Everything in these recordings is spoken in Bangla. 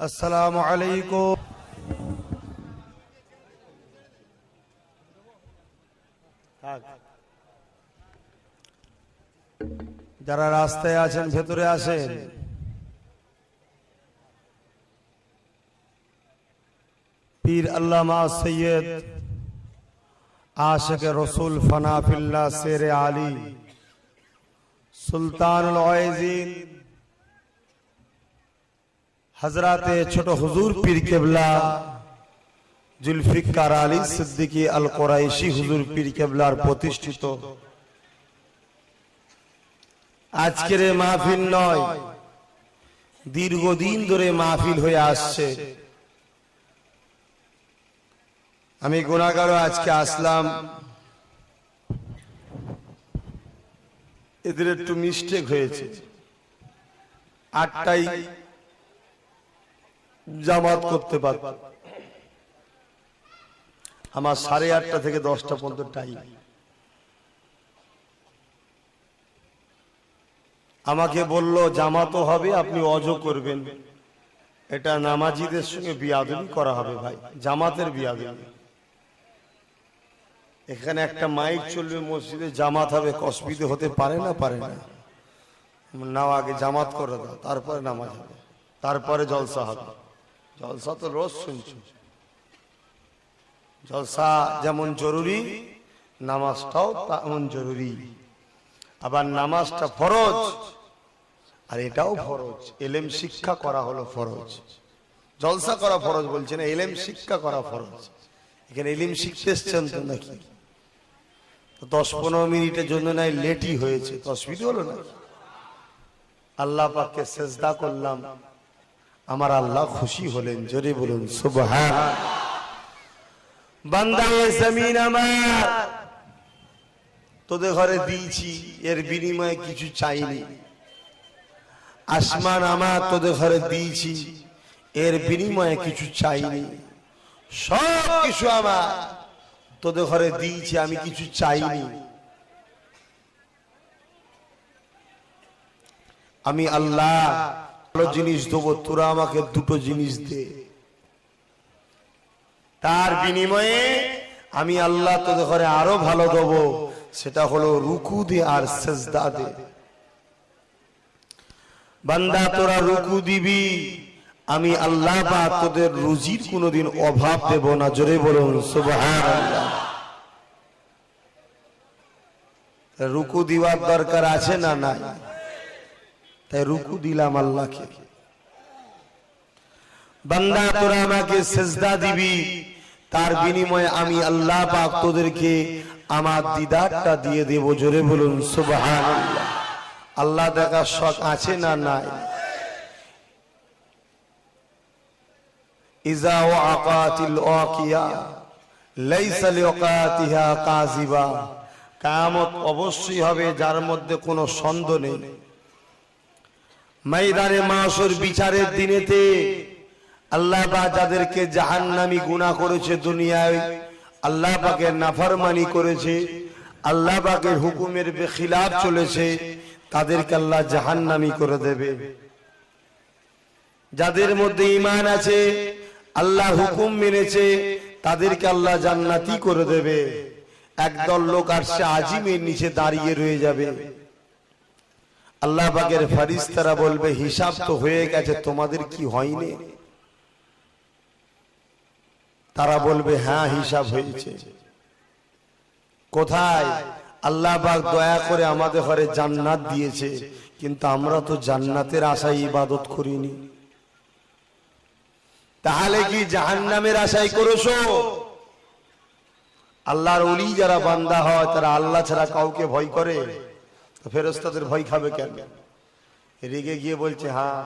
আসসালামু আলাইকুম। যারা রাস্তায় আছেন ভেতরে আসেন। পীর আল্লামা সৈয়দ আশিক রসুল ফানা ফিল্লাহ শের আলী সুলতানুল ওয়াইজিন হযরতে ছোট হুজুর পীর কেবলা জুলফিকার আলী সিদ্দিকী আল কুরাইশি হুজুর পীর কেবলার প্রতিষ্ঠিত আজকের মাহফিল নয়, দীর্ঘদিন ধরে মাহফিল হয়ে আসছে। আমি গুনাহগার আজকে আসলাম, এদের একটু মিস্টেক হয়েছে। 8টায় জামাত করতে পারত, আমার 8:30 থেকে 10টা পর্যন্ত টাইম। আমাকে বলল জামাতও হবে, আপনি ওযু করবেন। এটা নামাজীদের সঙ্গে বিয়াদবি করা হবে ভাই, জামাতের বিয়াদবি। এখানে একটা মাইক চলবে মসজিদে, জামাত হবে, অসুবিধা হতে পারে না? পারে না। নাও আগে জামাত করে দাও, তারপরে নামাজ হবে, তারপরে জলসা হবে। জলসা তো রোজ শুনছি। জলসা যেমন জরুরি, নামাজটাও তেমন জরুরি। আবার নামাজটা ফরজ, আর এটাও ফরজ। ইলম শিক্ষা করা হলো ফরজ। জলসা করা ফরজ বলছে না, ইলম শিক্ষা করা ফরজ। এখানে ইলম শিখতে এসছেন তো নাকি? 10-15 মিনিটের জন্য নাই লেটই হয়েছে, তো অসুবিধা হলো না। আল্লাহ পাককে সেজদা করলাম, আমার আল্লাহ খুশি হলেন। জোরে বলুন সুবহান। বান্দা এ জমিন আমার তোদের ঘরে দিয়েছি, এর বিনিময়ে কিছু চাইনি। আসমান আমার তোদের ঘরে দিয়েছি, এর বিনিময়ে কিছু চাইনি। সব কিছু আমার তোদের ঘরে দিয়েছি, আমি কিছু চাইনি। আমি আল্লাহ ভালো জিনিস দেবো, তোরা আমাকে দুটো জিনিস দে। তার বিনিময়ে আমি আল্লাহ তোদের ঘরে আরো ভালো দেবো, সেটা হলো রুকু দে আর সেজদা দে। বান্দা তোরা রুকু দিবি, আমি আল্লাহ পাক তোদের রুজির কোনোদিন অভাব দেব না। জোরে বলুন সুবহানাল্লাহ। রুকু দিবার দরকার আছে না নাই? তাই রুকু দিলাম আল্লাহকে। বান্দা তোরা আমাকে সেজদা দিবি, তার বিনিময়ে আমি আল্লাহ পাক তোদেরকে আমার দিদারটা দিয়ে দেব। জোরে বলুন সুবহানাল্লাহ। আল্লাহ দেখার শখ আছে না নাই? ইজা ওয়াকাতিল ওয়াকিয়া লাইসা লিওয়াকাতিহা কাযিবা। কিয়ামত অবশ্যই হবে, যার মধ্যে কোনো সন্দেহ নেই। ময়দানে মাশর বিচারের দিনেতে আল্লাহ পাক যাদেরকে জাহান্নামী গুনাহ করেছে, দুনিয়ায় আল্লাহ পাকের নাফরমানি করেছে, আল্লাহ পাকের হুকুমের বেখিলাফ চলেছে, তাদেরকে আল্লাহ জাহান্নামী করে দেবে। যাদের মধ্যে ঈমান আছে, আল্লাহ হুকুম মেনেছে, তাদেরকে আল্লাহ জান্নাতি করে দেবে। একদল লোক আরশে আজিমের নিচে দাঁড়িয়ে রয়ে যাবে। আল্লাহ পাকের ফেরেশতারা বলবে, হিসাব তো হয়ে গেছে, তোমাদের কি হয়নি? তারা বলবে, হ্যাঁ হিসাব হয়েছে। কোথায়? আল্লাহ পাক দয়া করে আমাদের ঘরে জান্নাত দিয়েছে, কিন্তু আমরা তো জান্নাতের আশায় ইবাদত করিনি। তাহলে কি জাহান্নামের আশায় করেছো? আল্লাহর ওলি যারা বান্দা হয়, তারা আল্লাহ ছাড়া কাউকে ভয় করে, তো ফেরেশতাদের ভয় খাবে কেন? রেগে গিয়ে বলছে, হ্যাঁ।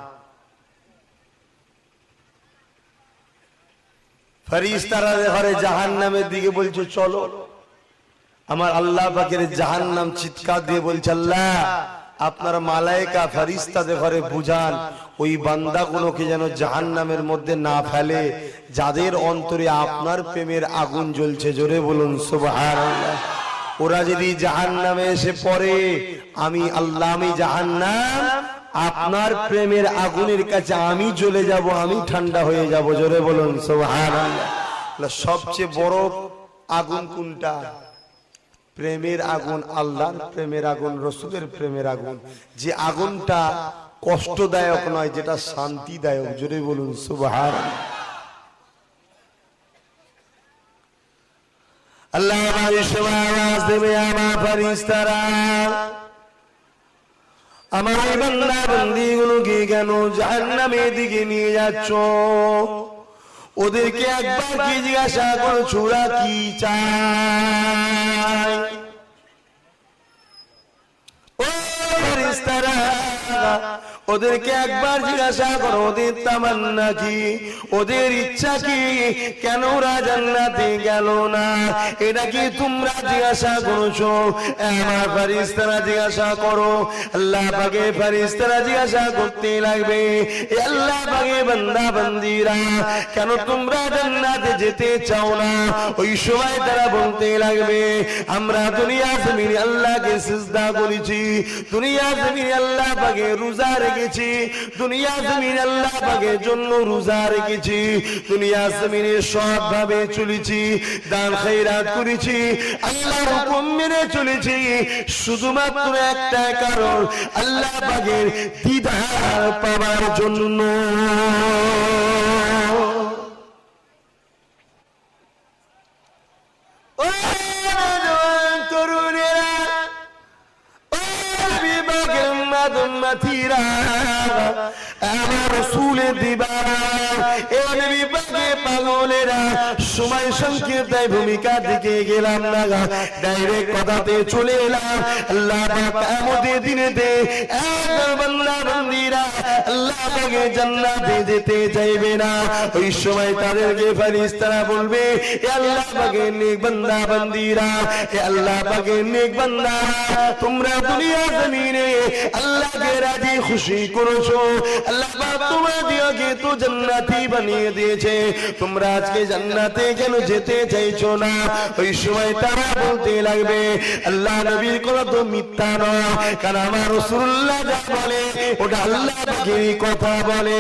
ফেরেশতারা ঘরে জাহান্নামের দিকে বলছে, চলো। আমার আল্লাহ পাকের জাহান্নাম চিৎকার দিয়ে বলছে, আল্লাহ আপনার মালায়েকা ফেরেশতাদের ঘরে বুঝান, ওই বান্দাগুলোকে যেন জাহান্নামের মধ্যে না ফেলে, যাদের অন্তরে আপনার প্রেমের আগুন জ্বলছে। জোরে বলুন সুবহানাল্লাহ। ওরা যদি জাহান্নামে এসে পড়ে, আমি আল্লাহ, আমি জাহান্নাম আপনার প্রেমের আগুনের কাছে আমি জ্বলে যাব, আমি ঠান্ডা হয়ে যাব। জোরে বলুন সুবহানাল্লাহ। সবচেয়ে বড় আগুন কোনটা? প্রেমের আগুন, আল্লাহর প্রেমের আগুন, রাসূলের প্রেমের আগুন। যে আগুনটা কষ্টদায়ক নয়, যেটা শান্তিদায়ক। জোরে বলুন সুবহানাল্লাহ। আল্লাহ আওয়াজ দেবে, আমার ফেরেশতারা আমার এই বান্দা বান্দীগুলোকে কেন জাহান্নামের দিকে নিয়ে যাচ্ছ? ওদেরকে একবার কি জিজ্ঞাসা করছো ওরা কি চায়? ও ফেরেশতারা, ওদেরকে একবার জিজ্ঞাসা করো ওদের তামান্না কি, ওদের ইচ্ছা কি, কেন ওরা জান্নাতে গেল না? এটা কি তোমরা জিজ্ঞাসা করছো? আমার ফেরেশতারা জিজ্ঞাসা করো। আল্লাহ পাকের ফেরেশতারা জিজ্ঞাসা করতে লাগবে, এ আল্লাহ পাকের বান্দা বান্দীরা, কেন তোমরা জান্নাতে যেতে চাও না? ওই সময় তারা বলতে লাগবে, আমরা দুনিয়া জমিনে আল্লাহকে সিজদা করেছি, দুনিয়া জমিনে আল্লাহ পাকে রোজা রেখেছি, দুনিয়া জমিনে আল্লাহ পাকের জন্য রোজা রেখেছি, দুনিয়া জমিনে সৎভাবে চলেছি, দান খয়রাত করেছি, আল্লাহর হুকুম মেনে চলেছি, শুধুমাত্র একটা কারণ, আল্লাহ পাকের দিদার পাওয়ার জন্য। ও তরুণেরা, ও বিবেকের মাধুমাথিরা, আমার রাসূলের দিবানা, এই নবী পাকের পাগলেরা, সময় সংক্ষিপ্তায় ভূমিকা দিকে গেলাম না, ডাইরেক্ট কথাতে চলে এলাম। আল্লাহ পাক কিয়ামতের দিনেতে একদল বান্দা বান্দীরা আল্লাহ পাকের জান্নাতে যেতে চাইবে না। ওই সময় তাদেরকে ফেরেশতারা বলবে, এ আল্লাহ পাকের নেক বান্দা বান্দীরা, এ আল্লাহ পাকের নেক বান্দা, তোমরা দুনিয়া জমিনে আল্লাহকে রাজি খুশি করেছো, আল্লাহ পাক তোমাদেরকে তো জান্নাতি বানিয়ে দিয়েছে, তোমরা আজকে জান্নাতে কেন যেতে চাইছো না? ওই সময় তারা বলতে লাগবে, আল্লাহ নবীর কথা তো মিথ্যা নয়, কারণ আমার রাসূলুল্লাহ যা বলে ওটা আল্লাহ পাকেরই কথা বলে।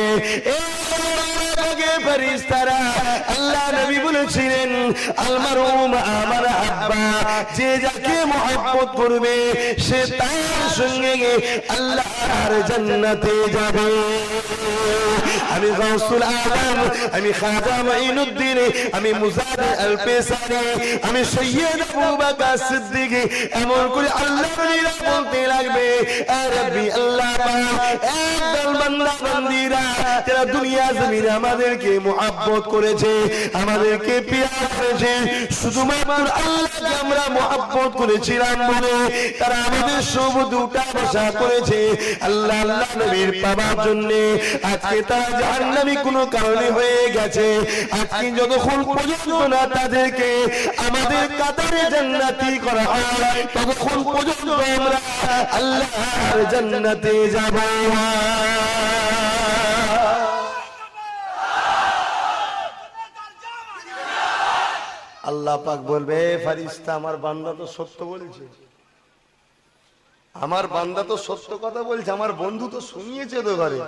ফেরেশতারা, আল্লাহ নবী বলেছিলেন, আল মারুম আমার আব্বা, যে যাকে মহব্বত করবে সে তার সঙ্গে আল্লাহর জান্নাতে যাবে। আমি গাউসুল আজম, আমি খাজা মাইনুদ্দিন, আমি মুজাদ্দিদ আল পেসারি, আমি সৈয়দ আবু বকর সিদ্দিক, এমন করে আল্লাহ নবীরা বলতে লাগবে, এ রব্বি আল্লাহ পাক, একদল বান্দা বান্দীরা যারা দুনিয়া জমিনে আমাদেরকে মুহাব্বত করেছে, আমাদেরকে পিয়ার করেছে, শুধুমাত্র আল্লাহকে আমরা মুহাব্বত করেছিলাম বলে তারা আমাদের সবুজ উঠা বসা করেছে আল্লাহ আল্লাহ নবীর পাবার জন্য। আজকে তারা জাহান্নামী কোনো কারণে হয়ে গেছে। আজকে যতক্ষণ পর্যন্ত না তাদেরকে আমাদের কাতারে জান্নাতি করা হয়, ততক্ষণ পর্যন্ত আমরা আল্লাহর জান্নাতে যাব। আল্লাহ পাক বলবে, ফেরেশতা আমার বান্দা তো সত্য বলছে, আমার বান্দা তো সত্য কথা বলছে, আমার বন্ধু তো শুনিয়েছে তো ঘরে।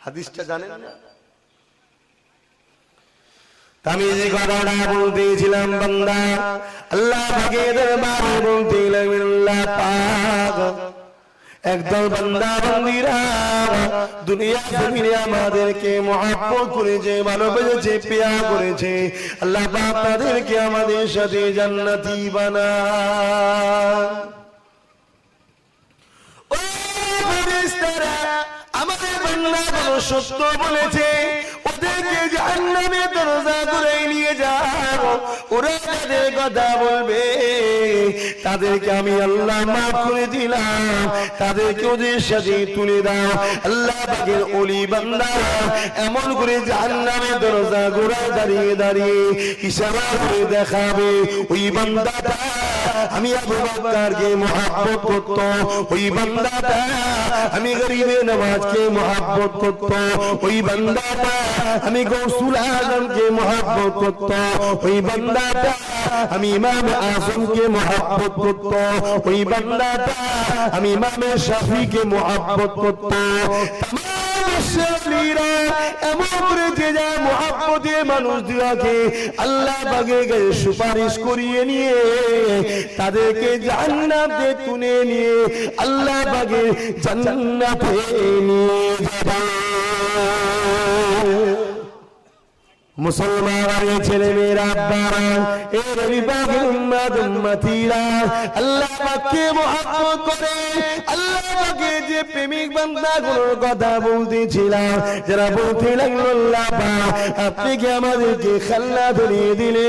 হাদিসটা জানেন না? আমি যে কথাটা বলতেছিলাম, বান্দা আল্লাহ পাকের দরবারে বলতে লাগলেন, আল্লাহ পাক একদল বান্দা বান্দীরা দুনিয়া জমিনে আমাদেরকে মহব্বত করেছে, ভালোবেসেছে, পেয়ার করেছে, আল্লাহ পাক তাদেরকে আমাদের সাথে জান্নাতি বানান। ও ফেরেশতারা, আমাদের বান্দাগুলো সত্য বলেছে, ওদেরকে জাহান্নামের দরজা করে নিয়ে যাও। ওরা তাদের কথা বলবে, তাদেরকে আমি আল্লাহ মাফ করে দিলাম, তাদেরকে ওদের সাথে তুলে দাও। আল্লাহ পাকের ওলি বান্দা এমন করে জাহান্নামের দরজা গোড়ায় দাঁড়িয়ে দাঁড়িয়ে ইশারা করে দেখাবে, ওই বান্দাটা আমি আবু বকরকে মহব্বত করত, ওই বান্দাটা আমি গরিবে নওয়াজকে মহব্বত করত, ওই বান্দাটা আমি গৌসুল আজমকে মহব্বত করত, ওই বান্দাটা আমি ইমাম আজমকে মহব্বত করত, ওই বান্দাটা আমি ইমাম শাফিকে মহব্বত করত। এমন করে যে যা মহব্বতে মানুষ দিয়াকে আল্লাহ পাকের কাছে সুপারিশ করিয়ে নিয়ে তাদেরকে জান্নাতে তুলে নিয়ে আল্লাহ পাকের জান্নাতে নিয়ে যাবে। মুসলমান ছেলে মেয়েরা আব্বারা এই নবী পাকের উম্মত উম্মতিরা আল্লাহ পাককে মহব্বত করে আল্লাহ পাকের যে প্রেমিক বান্দাগুলোর কথা বলতেছিলাম, যারা বলতে লাগলো আল্লাহ পাক আপনি কি আমাদেরকে খাল্লা ধরিয়ে দিলে,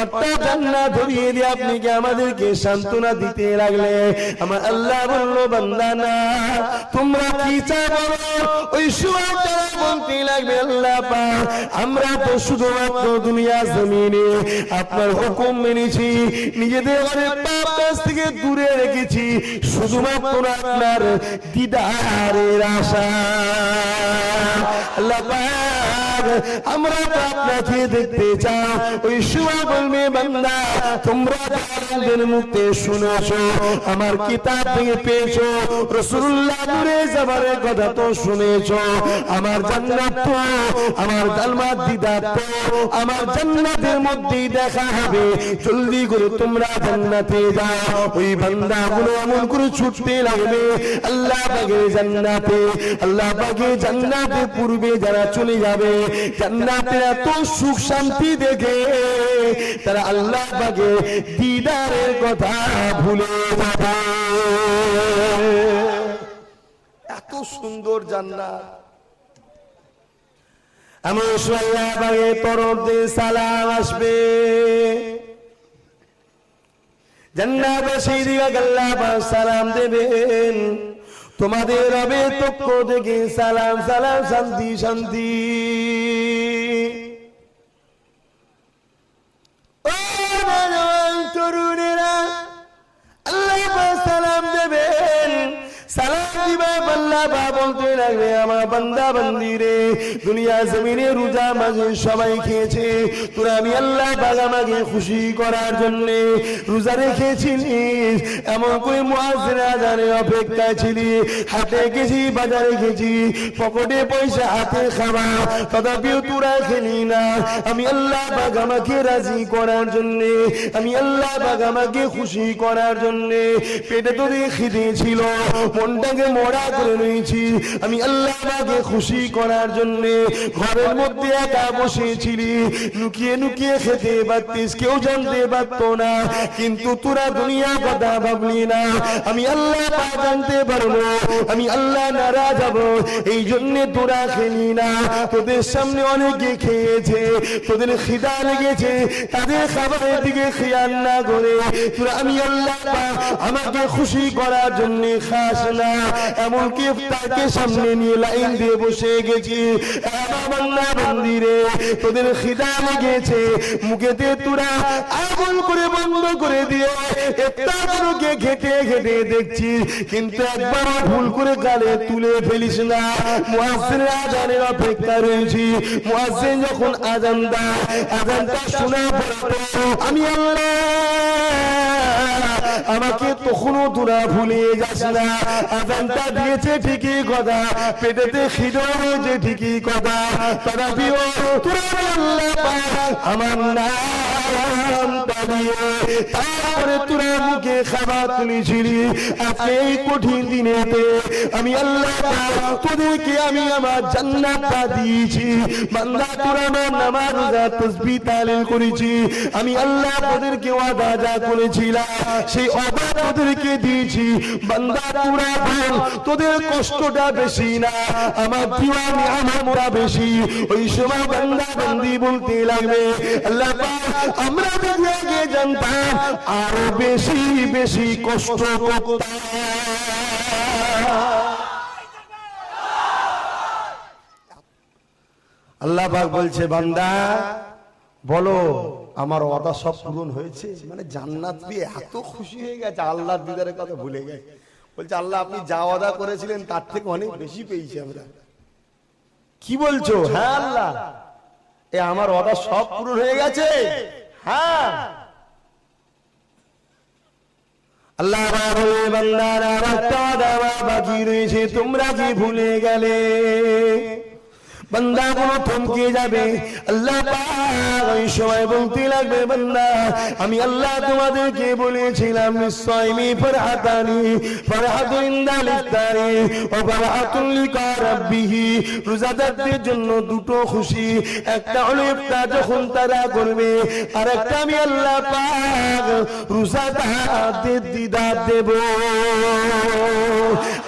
অর্থাৎ জান্নাত ধরিয়ে দিয়ে আপনি কি আমাদেরকে সান্ত্বনা দিতে লাগলে। আমার আল্লাহ বললো বান্দা না, তোমরা কি চাও ওই সময় তারা বলতে লাগবে আল্লাহ পাক আমরা তো শুধুমাত্র দুনিয়া জমিনে আপনার হুকুম মেনেছি, নিজেদের অনেক পাপ কাজ থেকে দূরে রেখেছি, শুধুমাত্র আপনার দিদারের আশা। আল্লাহ পাক আমরা তো আপনাকে দেখতে চাই। ওই সময় বলবে বান্দা তোমরা জান্নাতের মুক্তি শুনেছো, আমার কিতাব থেকে পেয়েছো, রাসূলুল্লাহ নূরে যাবারের কথা তো শুনেছো, আমার জান্নাত তো আমার জান্নাত দিদার তো আমার জান্নাতের মধ্যেই দেখা হবে, জলদি করে তোমরা জান্নাতে যাও। ওই বান্দাগুলো এমন করে ছুটতে লাগবে আল্লাহ পাকের জান্নাতে। আল্লাহ পাকের জান্নাতে পূর্বে যারা চলে যাবে জান্নাতের এত সুখ শান্তি দেখে তারা আল্লাহ পাকের দিদারের কথা ভুলে যাবে। এত সুন্দর জান্নাত। এমন আল্লাহ পাকের তরফ দিয়ে সালাম আসবে, জান্নাতবাসী দিকে আল্লাহ পাক সালাম দেবেন, তোমাদের রবের পক্ষ থেকে সালাম সালাম শান্তি শান্তি। ও নওজওয়ান তরুণেরা আল্লাহ পাক সালাম দেবেন, সালাম দিবা আল্লাহ পাক বলতে লাগবে আমার বান্দা বান্দি রে, দুনিয়া জমিনে রোজা মাঝে সবাই খেয়েছে, তোরা আমি আল্লাহ পাক আমাকে খুশি করার জন্য রোজা রেখেছিলিস, এমন করে মুয়াজ্জিন আযানের অপেক্ষায় ছিলি, হাটে গেছি বাজারে গেছি পকেটে পয়সা হাতে খাওয়া, তথাপিও তোরা খেলি না। আমি আল্লাহ পাক আমাকে রাজি করার জন্য, আমি আল্লাহ পাক আমাকে খুশি করার জন্য পেটে তোদের খিদে ছিল, মনটাকে মরা করে নিয়েছি, আমি আল্লাহ পাককে খুশি করার জন্য ঘরের মধ্যে একা বসেছিলি, লুকিয়ে লুকিয়ে খেতে পারতিস, কেউ জানতে পারতো না, কিন্তু তোরা দুনিয়া কথা ভাবলি না, আমি আল্লাহ পাক জানতে পারবো, আমি আল্লাহ নারাজ হব, এই জন্য তোরা খেলি না। তোদের সামনে অনেকে খেয়েছে, তোদের খিদা লেগেছে, তাদের খাবারের দিকে খেয়াল না করে তোরা আমি আল্লাহ পাক আমাকে খুশি করার জন্য খাস না, এমনকি ইফতারকে সামনে নিয়ে লাইন দিয়ে বসে গেছি। আমার বান্দা বান্দিরে তোদের খিদা লেগেছে, মুখেতে তোরা আগুন করে বন্ধ করে দিয়ে ইফতারগুলোকে খেতে খেতে দেখছি, কিন্তু একবার ভুল করে গালে তুলে ফেলিস না। মুয়াজ্জিনের আযানের অপেক্ষা রয়েছি, মুয়াজ্জিন যখন আযান দেয় আযানটা শোনা পড়ে আমি আল্লাহ আমাকে তখনও তোরা ভুলে যাস না। আযানটা দিয়েছে ঠিকই কথা, পেটেতে খিদে রয়েছে ঠিকই কথা, তথাপিও তোরা আল্লাহ পাক আমার নামটা দিয়ে তারপরে তোরা মুখে খাবার তুলেছিলি। আজকে এই কঠিন দিনেতে আমি আল্লাহ পাক তোদেরকে আমি আমার জান্নাতটা দিয়েছি। বান্দা তোরা আমার নামাজ রোজা তাসবিহ তাহলিল করেছি, আমি আল্লাহ তোদেরকে ওয়াদা যা করেছিলাম সেই ওয়াদা তোদেরকে দিয়েছি। বান্দা তোরা বল তোদের কষ্টটা বেশি না আমার দেওয়া নিয়ামতটা বেশি। ওই সময় বান্দা বান্দি বলতে লাগবে আল্লাহ পাক আমরা যদি আগে জানতাম আরো বেশি বেশি কষ্ট করতাম। আল্লাহ পাক বলছে বান্দা বলো আমার ওয়াদা সব পূরণ হয়েছে, মানে জান্নাত পেয়ে এত খুশি হয়ে গেছে আল্লাহর দিদারের কথা ভুলে গেছে। বলছে আল্লাহ আপনি যা ওয়াদা করেছিলেন তার থেকে অনেক বেশি পেয়েছি আমরা। কি বলছো? হ্যাঁ আল্লাহ এ আমার ওয়াদা সব পূরণ হয়ে গেছে। হ্যাঁ আল্লাহ বলে বান্দারা একটা দেওয়া বাকি রয়েছে, তোমরা কি ভুলে গেলে? বান্দা কোনো থমকে যাবে, আল্লাহ পাক ওই সময় বলতে লাগবে, বান্দা আমি আল্লাহ তোমাদেরকে বলেছিলাম নিশ্চয়ই ফরহাতানি ফরহাতুন ইনদাল ইফতারি ওয়া ফরহাতুন লিকা রাব্বিহি, রোজাদারদের জন্য দুটো খুশি, একটা হলো ইফতার যখন তারা করবে, আর একটা আমি আল্লাহ পাক রোজাদারদের দিদার দেব।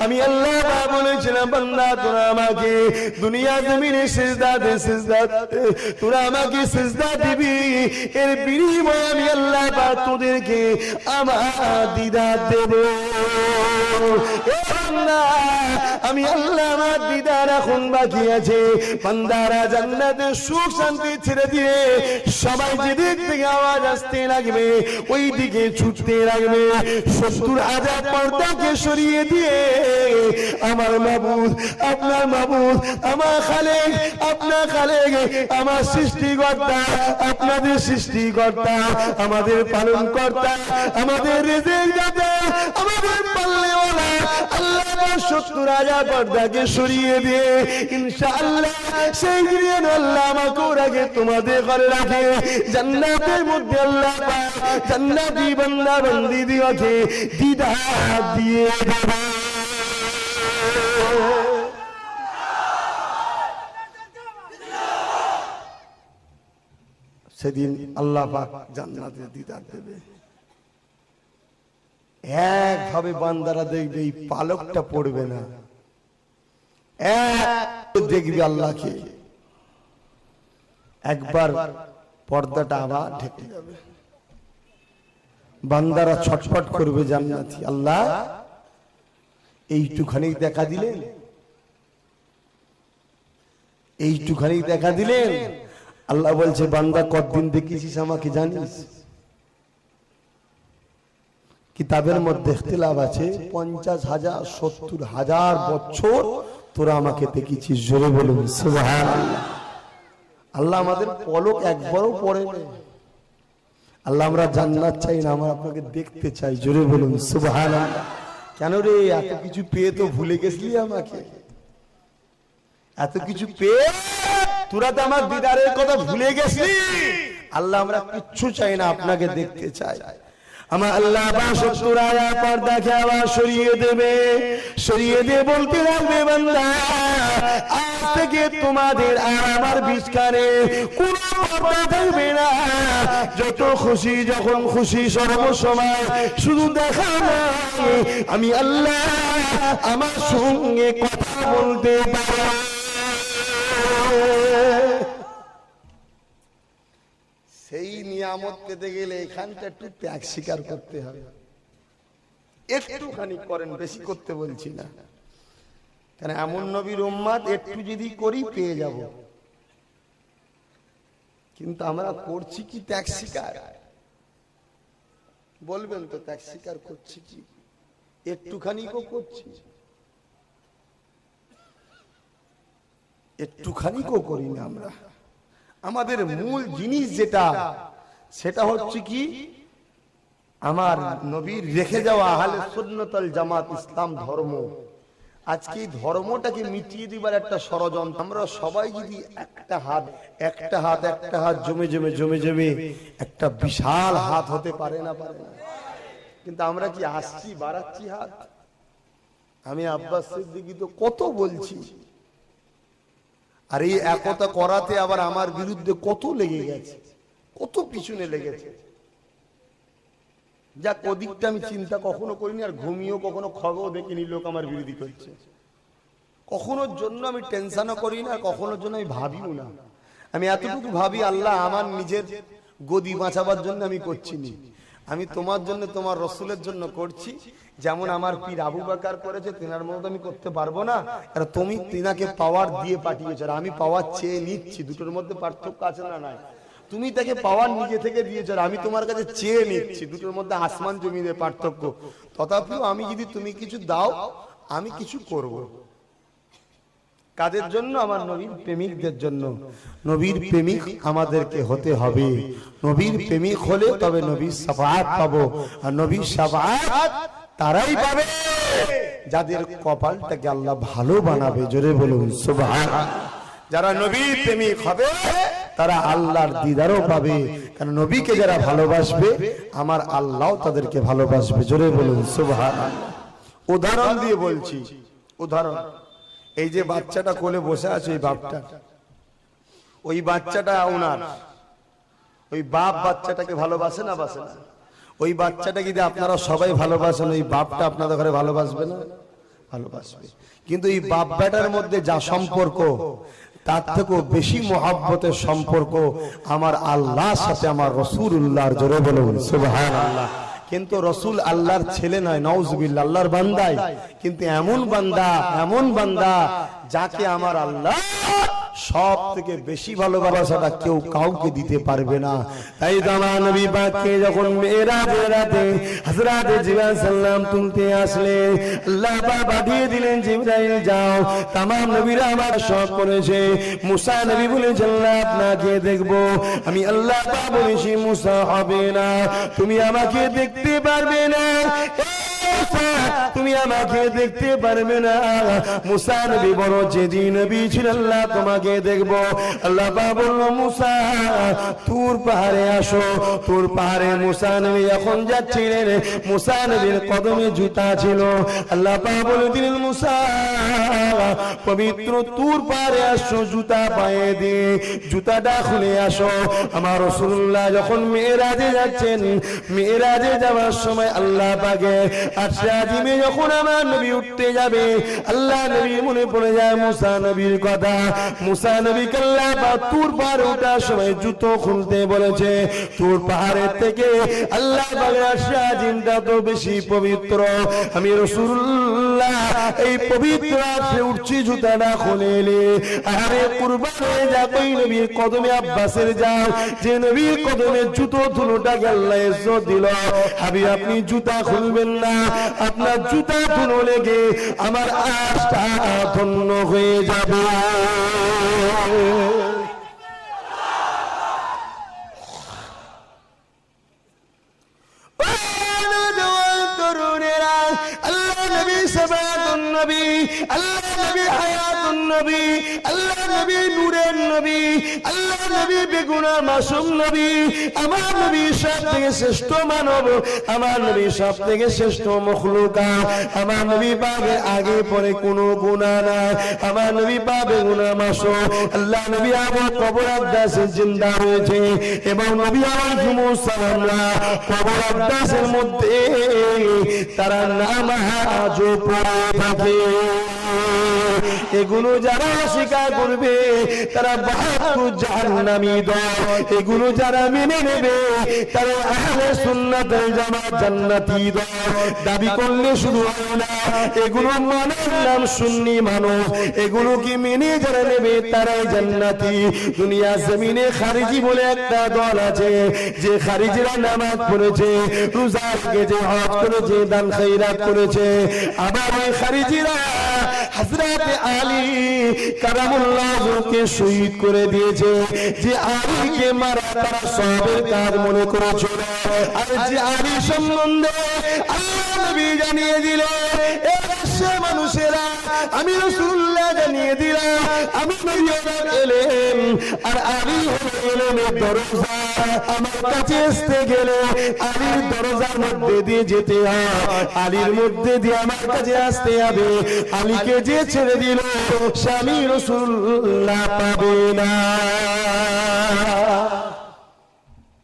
আমি আল্লাহ পাক বলেছিলাম বান্দা তোরা আমাকে দুনিয়া জমিনে সিজদা দে, সিজদা দে, তোরা আমাকে সিজদা দিবি, এর বিনিময়ে আমি আল্লাহ পাক তোদেরকে আমার দিদার দেব। আমি আল্লাহ আমার দিদার এখন বাকি আছে। বান্দারা জান্নাতের সুখ শান্তি ছেড়ে দিয়ে সবাই যেদিক থেকে আওয়াজ আসতে লাগবে ওই দিকে ছুটতে লাগবে। 70,000 পর্দাকে সরিয়ে দিয়ে আমার মাবুদ, আপনার মাবুদ, আমার খালেক, আপনার খালেক, আমার সৃষ্টিকর্তা, আপনাদের সৃষ্টিকর্তা, আমাদের পালন কর্তা, আমাদের রিজিক দাতা, আমাদের পালনেওয়ালা আল্লাহ 70,000 পর্দাকে সরিয়ে দিয়ে ইনশাআল্লাহ সেই দিন আল্লাহ আমাকে রাখে তোমাদের ঘরে রাখে জান্নাতের মধ্যে আল্লাহ পাক জান্নাতি বান্দা বান্দি দিওকে দিদার দিয়ে দেবে। সেদিন আল্লাহ পাক জান্নাতের দিদার দেবে। একভাবে বান্দারা দেখবে, এই পালকটা পড়বে না, এক দেখবে আল্লাহকে, একবার পর্দাটা আবার ঢেকে যাবে, বান্দারা ছটফট করবে জান্নাতি, আল্লাহ এইটুখানি দেখা দিলেন, এইটুখানি দেখা দিলেন। আল্লাহ বলছে বান্দা কতদিন দেখেছিস আমাকে জানিস? কিতাবের মধ্যে ইখতিলাফ আছে, 50,000 70,000 বছর তোরা আমাকে দেখেছিস। জোরে বলুন সুবহানাল্লাহ। আল্লাহ আমাদের পলক একবারও পড়ে না। আল্লাহ আমরা জান্নাত চাই না, আমরা আপনাকে দেখতে চাই। জোরে বলুন সুবহানাল্লাহ। কেন রে এত কিছু পেয়ে তো ভুলে গেছিলি আমাকে? এত কিছু পেয়ে তোরা তো আমার দিদারের কথা ভুলে গেছিলি? আল্লাহ আমরা কিচ্ছু চাই না, আপনাকে দেখতে চাই। আমার আল্লাহ 70,000 পর্দাকে আবার সরিয়ে দেবে, সরিয়ে দিয়ে বলতে লাগবে বান্দা আজ থেকে তোমাদের আর আমার বিছখানে কোনো পর্দা থাকবে না, যত খুশি যখন খুশি সর্বসময় শুধু দেখা নয়, আমি আল্লাহ আমার সঙ্গে কথা বলতে পারি। সেই নিয়ামত পেতে গেলে এখানটা একটু ত্যাগ স্বীকার করতে হবে। একটুখানি করেন, বেশি করতে বলছি না, কারণ এমন নবীর উম্মত একটু যদি করি পেয়ে যাব, কিন্তু আমরা করছি কি ত্যাগ স্বীকার? বলবেন তো ত্যাগ স্বীকার করছি কি? একটুখানি করছি, একটুখানি করি না আমরা। আমাদের মূল জিনিস যেটা, সেটা হচ্ছে কি আমার নবীর রেখে যাওয়া আহলে সুন্নাত ওয়াল জামাত ইসলাম ধর্ম। আজকে এই ধর্মটাকে মিটিয়ে দিবার একটা ষড়যন্ত্র। আমরা সবাই যদি একটা হাত একটা হাত একটা হাত জমে জমে জমে জমে একটা বিশাল হাত হতে পারে না? পারে না। কিন্তু আমরা কি আসছি বাড়াচ্ছি হাত? আমি আব্বাস সিদ্দিকী তো কত বলছি, আর এই একতা করাতে আবার আমার বিরুদ্ধে কত লেগে গেছে, কত পিছনে লেগেছে। যা ওদিকটা আমি চিন্তা কখনো করিনি, আর ঘুমিয়েও কখনো খবর দেখিনি লোক আমার বিরোধী করছে। কখনোর জন্য আমি টেনশনও করি না, কখনোর জন্য আমি ভাবিও না। আমি এতটুকু ভাবি আল্লাহ আমার নিজের গদি বাঁচাবার জন্য আমি করছি না, আমি তোমার জন্য তোমার রসুলের জন্য করছি। যেমন আমার পীর আবু বকর করেছে, তিনার মতো আমি করতে পারবো না, আর তুমি তিনাকে পাওয়ার দিয়ে পাঠিয়েছো, আর আমি পাওয়ার চেয়ে নিচ্ছি। দুটোর মধ্যে পার্থক্য আছে না? নাই। তুমি তাকে পাওয়ার নিজে থেকে দিয়েছো, আর আমি তোমার কাছে চেয়ে নিচ্ছি। দুটোর মধ্যে আসমান জমিনের পার্থক্য। তথাপিও আমি যদি তুমি কিছু দাও আমি কিছু করব। কাদের জন্য? আমার নবীর প্রেমিকদের জন্য। নবীর প্রেমিক আমাদেরকে হতে হবে। নবীর প্রেমিক হলে তবে নবীর শাফাআত পাবো। আর নবীর শাফাআত তারাই পাবে যাদের কপালটাকে আল্লাহ ভালো বানাবে। জোরে বলুন সুবহানাল্লাহ। যারা নবীর প্রেমিক হবে তারা আল্লাহর দিদারও পাবে। কারণ নবীকে যারা ভালোবাসবে আমার আল্লাহও তাদেরকে ভালোবাসবে। জোরে বলুন সুবহানাল্লাহ। উদাহরণ দিয়ে বলছি, উদাহরণ। এই যে বাচ্চাটা কোলে বসে আছে, এই বাপটা, ওই বাচ্চাটা ওনার, ওই বাপ বাচ্চাটাকে ভালোবাসে না বাসে না? ওই বাচ্চাটা যদি আপনারা সবাই ভালোবাসেন, ওই বাপটা আপনাদের ঘরে ভালোবাসবে না? ভালোবাসবে। কিন্তু এই বাপ বেটার মধ্যে যা সম্পর্ক তার থেকেও বেশি মহব্বতের সম্পর্ক আমার আল্লাহর সাথে আমার রাসূলুল্লাহর। জোরে বলুন সুবহানাল্লাহ। কিন্তু রসুল আল্লাহর ছেলে নয়, নাউজুবিল্লাহ, আল্লাহর বান্দাই। কিন্তু এমন বান্দা, এমন বান্দা যাকে আমার আল্লাহ সব থেকে বেশি ভালোবাসাটা কেউ কাউকে দিতে পারবে না। তাই আমার নবী পাককে যখন মেরাজের রাতে হযরত জিবরাইল সাল্লাম তুলতে আসলেন, আল্লাহ পাক পাঠিয়ে দিলেন, জিবরাইল যাও, तमाम নবীরা আমার সব করেছে। মুসা নবী বলেছেন, আল্লাহ আপনাকে দেখব। আমি আল্লাহ পাক বলেছি, মুসা হবে না, তুমি আমাকে দেখতে পারবে না, তুমি আমাকে দেখতে পারবে না। মুসা নবী বড় জেদি নবী ছিলেন, আল্লাহ তোমাকে দেখব। আল্লাহ পাক বলল, মুসা তুর পাহাড়ে আসো। তুর পাহাড়ে মুসা নবী এখন যাচ্ছিলেন, মুসা নবীর কদমে জুতা ছিল। আল্লাহ পাক বলে দিলেন, মুসা পবিত্র তুর পাহাড়ে আসো, জুতা পায়ে দিয়ে জুতাটা খুলে আসো। আমার রাসূলুল্লাহ যখন মেরাজে যাচ্ছেন, মেরাজে যাওয়ার সময় আল্লাহ পাকে আশরাজিমে যখন আমার নবী উঠতে যাবে, আল্লাহ নবী মনে পড়ে যায় মুসা নবীর কথা। মুসা নবীকে আল্লাহ পাক তুর পাহাড়ে ওঠার সময় জুতো খুলতে বলেছে। তুর পাহাড়ের থেকে আল্লাহ পাকের আশরাজিমটা তো বেশি পবিত্র। আমি রাসূলুল্লাহ এই পবিত্র আসে উঠছি, জুতাটা খুলে এলে আরে কুরবান হয়ে যাবে ওই নবীর কদমে আব্বাসের যাও, যে নবীর কদমে জুতো ধুলোটাকে আল্লাহ ইজ্জত দিল। হাবিব আপনি জুতা খুলবেন না, আপনার জুতা ধুলো লেগে আমার আশটা ধন্য হয়ে যাবে। আল্লাহ নবী সাবাতুন নবী, আল্লাহ নবী হায়াতুন নবী, আল্লাহ নবী নূরের নবী, আল্লাহ নবী বেগুনা মাসুম নবী, আমার নবী সব থেকে শ্রেষ্ঠ মানব, আমার নবী সব থেকে শ্রেষ্ঠ মখলুকাত। আমার নবী পাবে আগে পরে কোনো গুনাহ নাই, আমার নবী পাবে গুনাহ মাসুম। আল্লাহ নবী আবার কবর আদাসে জিন্দা হয়েছে এবং নবী আলাইহিস সালাম কবর আদাসের মধ্যে তারা নামাজ পড়ে থাকে। এগুলো যারা অস্বীকার করবে তারা 72 জাহান্নামী দল। এগুলো যারা মেনে নেবে তারা আহলে সুন্নাত ওয়াল জামাত জান্নাতি দল। দাবি করলে শুধু হয় না, এগুলো মানার নাম সুন্নি মানুষ। এগুলো কি মেনে যারা নেবে তারাই জান্নাতি। দুনিয়া জমিনে খারিজি বলে একটা দল আছে, যে খারিজিরা নামাজ পড়েছে, রোজা রেখেছে, হজ করেছে, দান খয়রাত করেছে। আবার ওই খারিজিরা হযরত আলী কারামুল্লাহকে শহীদ করে দিয়েছে। যে আলীকে মারা তারা সবের কাজ মনে করেছিল। আর যে আলী সম্বন্ধে আল্লাহ নবী জানিয়ে দিল, মানুষেরা আমি রাসূলুল্লাহ জানিয়ে দিলাম, আমি নবী এলেন আর আলী হলেন দরজা। আমার কাছে আসতে গেলে আলীর দরজার মধ্যে দিয়ে যেতে হয়, আলীর মধ্যে দিয়ে আমার কাছে আসতে হবে। আলীকে যে ছেড়ে দিল স্বামী রাসূলুল্লাহ পাবে না।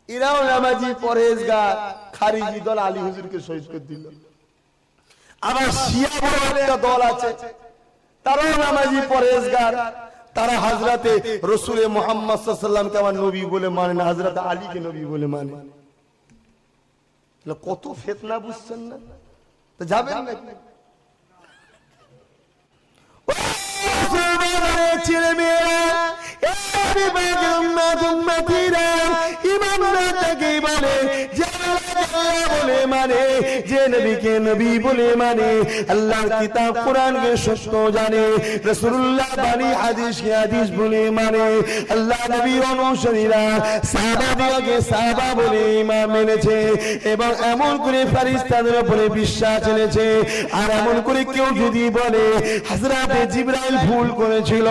এরাও নামাজি পরহেজগার, খারিজি দল আলী হুজুরকে শহীদ করে দিল। আবার শিয়া বলে একটা দল আছে, তারাও নামাজি পরহেজগার, তারা হযরতে রাসূল মুহাম্মদ সাল্লাল্লাহু আলাইহি ওয়াসাল্লামকে আমার নবী বলে মানে না, হযরত আলীকে নবী বলে মানে। কত ফিতনা বুঝছেন না? তো যাবেন নাকি? ছেলে মেয়েরা ইমানদারকে বলে যে আল্লাহ বলে মানে, যে নবীকে নবী বলে মানে, আল্লাহর কিতাব কোরআনকে সত্য জানে, রাসূলুল্লাহ বাণী হাদিসকে হাদিস বলে মানে, আল্লাহ নবীর অনুসারীরা সাহাবাদিগকে সাহাবা বলে ঈমান মেনেছে এবং এমন করে ফেরেশতাদের উপরে বিশ্বাস এনেছে। আর এমন করে কেউ যদি বলে হযরতে জিবরাইল ভুল করেছিল,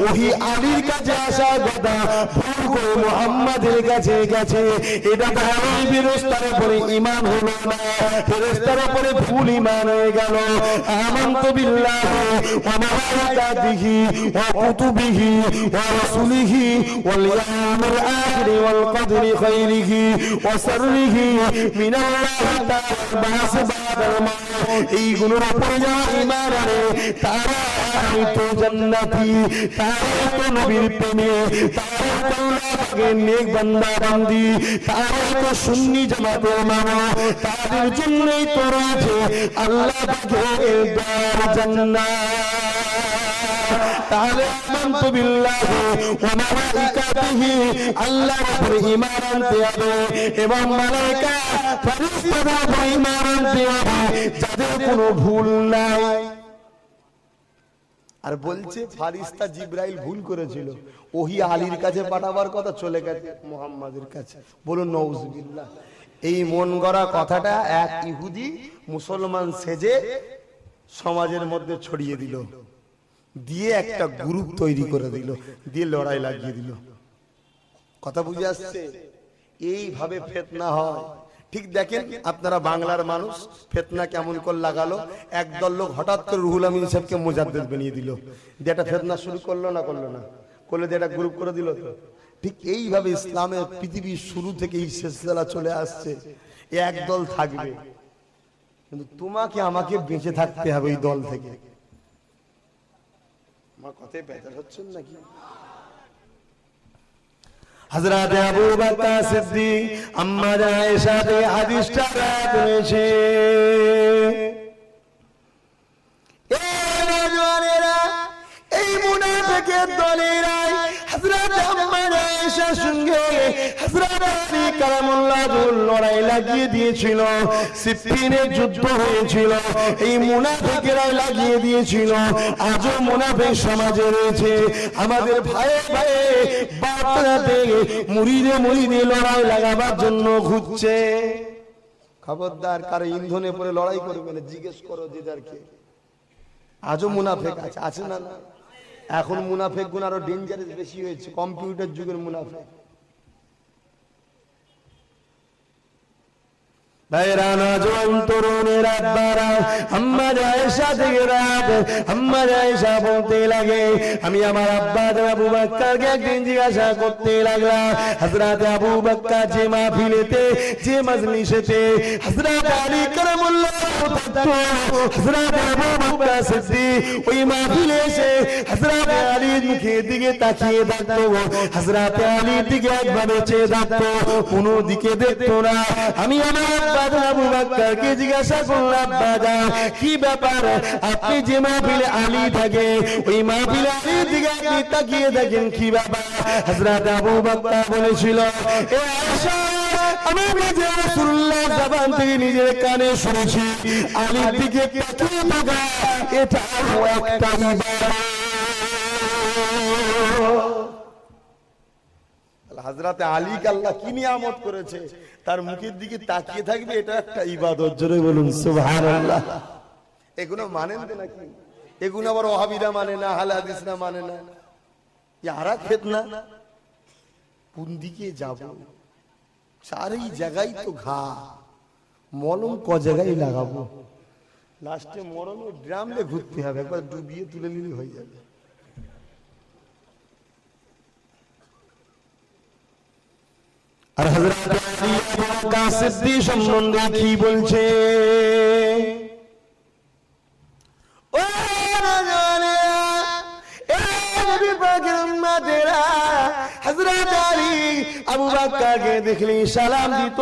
ওহী আলীর কাছে আসার কথা ভুল করে মুহাম্মাদের কাছে গেছে, এটা তাহলে ফেরেশতার উপরে ঈমান হলো না, ফেরেশতার উপরে ভুল ঈমান হয়ে গেল। আমানতু বিল্লাহি ওয়া মালাইকাতিহি ওয়া কুতুবিহি ওয়া রাসূলিহি ওয়াল ইয়াউমিল আখির ওয়াল কদরি খাইরিহি ওয়া শাররিহি মিনাল্লাহি তাআলা বা'স বা'দাল মাউত। এইগুলোর উপরে যারা ঈমান আনে তারা তো জান্নাতি, তারা তো নবীর প্রেমী, তারা তো আল্লাহর নেক বান্দা বান্দি, তারা তো সুন্নি জামাতের মানুষ, তাদের জন্যই তো রয়েছে আল্লাহ পাকের দ্বার জান্নাত। তাহলে আমানতু বিল্লাহি ওয়া মালাইকাতিহি, আল্লাহর উপরে ঈমান আনতে হবে এবং মালায়েকা ফেরেশতাদের উপরে ঈমান আনতে হবে যাদের কোনো ভুল নাই। আর বলছে ফারিস্তা জিবরাইল ভুল করেছিল, ওহী আলীর কাছে পাঠাবার কথা চলে গেছে মুহাম্মাদের কাছে। বলুন নাউজুবিল্লাহ। এই মন গড়া কথাটা এক ইহুদি মুসলমান সেজে সমাজের মধ্যে ছড়িয়ে দিল, দিয়ে একটা গ্রুপ তৈরি করে দিল, দিয়ে লড়াই লাগিয়ে দিল। কথা বুঝে আসছে? এইভাবে ফিতনা হয়। ঠিক দেখেন আপনারা বাংলার মানুষ ফিতনা কেমন করে লাগালো। একদল লোক হঠাৎ করে রুহুল আমিন সাহেবকে মুজাদ্দিদ বানিয়ে দিল, দিয়ে একটা ফিতনা শুরু করলো না করলে দিয়ে একটা গ্রুপ করে দিল। তো ঠিক এইভাবে ইসলামের পৃথিবীর শুরু থেকে এই সিলসিলা চলে আসছে। একদল থাকবে, কিন্তু তোমাকে আমাকে বেঁচে থাকতে হবে এই দল থেকে। আমার কথায় বেজার হচ্ছেন নাকি? হযরত আবু বকর সিদ্দিক আম্মা আয়েশা থেকে হাদিসটা রাত হয়েছে। এই মুনাফিকের দলেরা হযরত আম্মা আয়েশার সঙ্গে হযরত আলী কারামুল্লাহর লড়াই লাগিয়ে দিয়েছিল। সিফিনের যুদ্ধ হয়েছিল, এই মুনাফিকেরা লাগিয়ে দিয়েছিল। আজও মুনাফিক সমাজে রয়েছে। আমাদের ভাইয়ে ভাইয়ে বাতরাতে মুরিদে লড়াই লাগাবার জন্য ঘুরছে। খবরদার, কারো ইন্ধনে পরে লড়াই করবে না, জিজ্ঞেস করো দিদারকে। আজও মুনাফিক আছে না? এখন মুনাফিক গুণ আরো ডেঞ্জারাস বেশি হয়েছে, কম্পিউটার যুগের মুনাফিক। ভাইরানা জোয়ান তরুণের আব্বারা আম্মা আয়েশা থেকে রাত আম্মা আয়েশা বলতে লাগে, আমি আমার আব্বা আবু বকরকে একদিন জিজ্ঞাসা করতে লাগলাম, হযরত আবু বকর যে মাহফিলেতে যে মজলিসেতে হযরত আলী কারামুল্লাহ থাকতো, হযরত আবু বকর সিদ্দিক ওই মাহফিলে এসে হযরত আলীর মুখের দিকে তাকিয়ে থাকতো, হযরত আলীর দিকে একভাবে চেয়ে থাকতো, কোনো দিকে দেখতো না। আমি আমার আবু বকরকে জিজ্ঞাসা করলাম, বাবা কি ব্যাপার, আপনি যে মাহফিলে আলী থাকে ওই মাহফিলে আলীর দিকে আপনি তাকিয়ে দেখেন, কি ব্যাপার? হযরত আবু বকর বলেছিল, এ আয়েশা, আমি নিজে রাসূলুল্লাহ জবান থেকে নিজের কানে শুনেছি আলীর দিকে তাকিয়ে থাকা এটা একটা ইবাদত। হযরত আলীকে আল্লাহ কি নিয়ামত করেছে, তার মুখের দিকে তাকিয়ে থাকবে, এটা একটা ইবাদত। জোরে বলুন সুবহানাল্লাহ। এগুলো মানেন নাকি? এগুলো আবার ওয়াহাবিরা মানে না, আহলে হাদিসরা মানে না। ইয়ারা ফিতনা কোন দিকে যাব? সারি জায়গায় তো ঘা, মলম ক জায়গায় লাগাবো? লাস্টে মরণের ড্রামে ঘুরতে হবে, একবার ডুবিয়ে তুলে নিলে হয়ে যাবে। আর হযরত আলী আবু বকর সিদ্দিক সম্বন্ধে কি বলছে? ও রাজানেরা, এ নবী পাকের উম্মতেরা, হযরত আলী আবু বকরকে দেখলে সালাম দিত,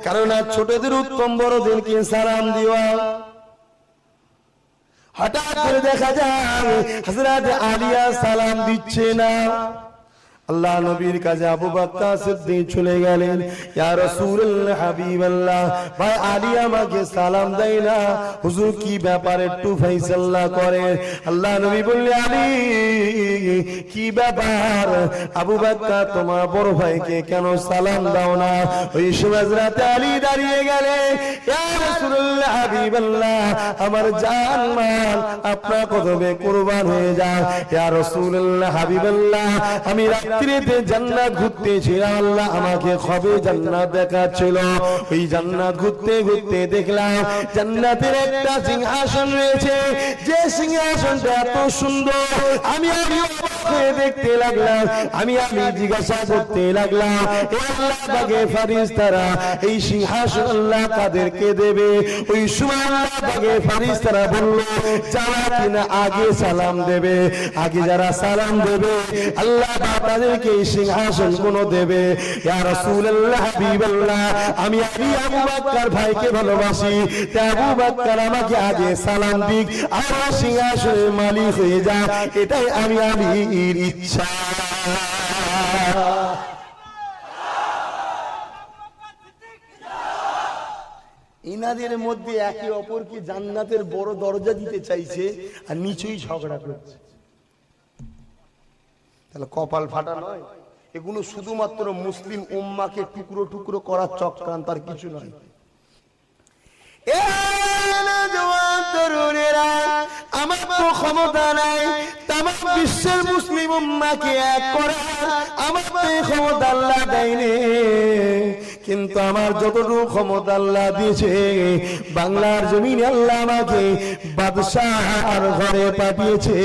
কারণ ছোটদের উত্তম বড়দেরকে সালাম দিওয়া। হঠাৎ করে দেখা যায় হযরত আলী সালাম দিচ্ছে না। আল্লাহ নবীর কাছে আবু বকর সিদ্দিক চলে গেলেন। ইয়া রাসূলুল্লাহ হাবিবাল্লাহ, ভাই আলী আমাকে সালাম দেয় না, হুজুর কি ব্যাপার একটু ফয়সালা করেন। আল্লাহ নবী বললেন, আলী কি ব্যাপার? আবু বকর তোমার বড় ভাইকে কেন সালাম দাও না? ওই সময় হযরত আলী দাঁড়িয়ে গেলেন। ইয়া রাসূলুল্লাহ হাবিবাল্লাহ, আমার জান মাল আপনার কদমে কুরবান হয়ে যায়। ইয়া রাসূলুল্লাহ হাবিবাল্লাহ, আমি রাত্রিতে জান্নাত ঘুরতেছিলাম, আল্লাহ আমাকে কবে জান্নাত দেখাচ্ছিল। ওই জান্নাত ঘুরতে ঘুরতে দেখলাম জান্নাতের একটা সিংহাসন রয়েছে, যে সিংহাসনটা এত সুন্দর আমি দেখতে লাগলাম। আমি জিজ্ঞাসা করতে লাগলাম, হে আল্লাহ পাকের ফেরেশতারা, এই সিংহাসন আল্লাহ কাদেরকে দেবে? ওই সময় আল্লাহ পাকের ফেরেশতারা বলল, যারা কিনা আগে সালাম দেবে, আগে যারা সালাম দেবে আল্লাহ তাদেরকে এই সিংহাসন গুলো দেবে। ইয়া রাসূলুল্লাহ হাবিবাল্লাহ, আমি আবু বকর ভাইকে ভালোবাসি, তাই আবু বকর আমাকে আগে সালাম দিক, আমার সিংহাসনের মালিক হয়ে যায়, এটাই আমি আলীর ইচ্ছা। ইনাদের মধ্যে একে অপরকে জান্নাতের বড় দরজা দিতে চাইছে আর নিচেই ঝগড়া করছে। তাহলে কপাল ফাটা নয়, এগুলো শুধুমাত্র মুসলিম উম্মাকে টুকরো টুকরো করার চক্রান্ত, আর কিছু নয়। আমার তো ক্ষমতা নাই তামাম বিশ্বের মুসলিম উম্মাকে এক করার, আমার তো ক্ষমতা আল্লাহ দেয়নি, কিন্তু আমার যতটুকু ক্ষমতা আল্লাহ দিয়েছে, বাংলার জমিনে আল্লাহ আমাকে বাদশাহর ঘরে পাঠিয়েছে,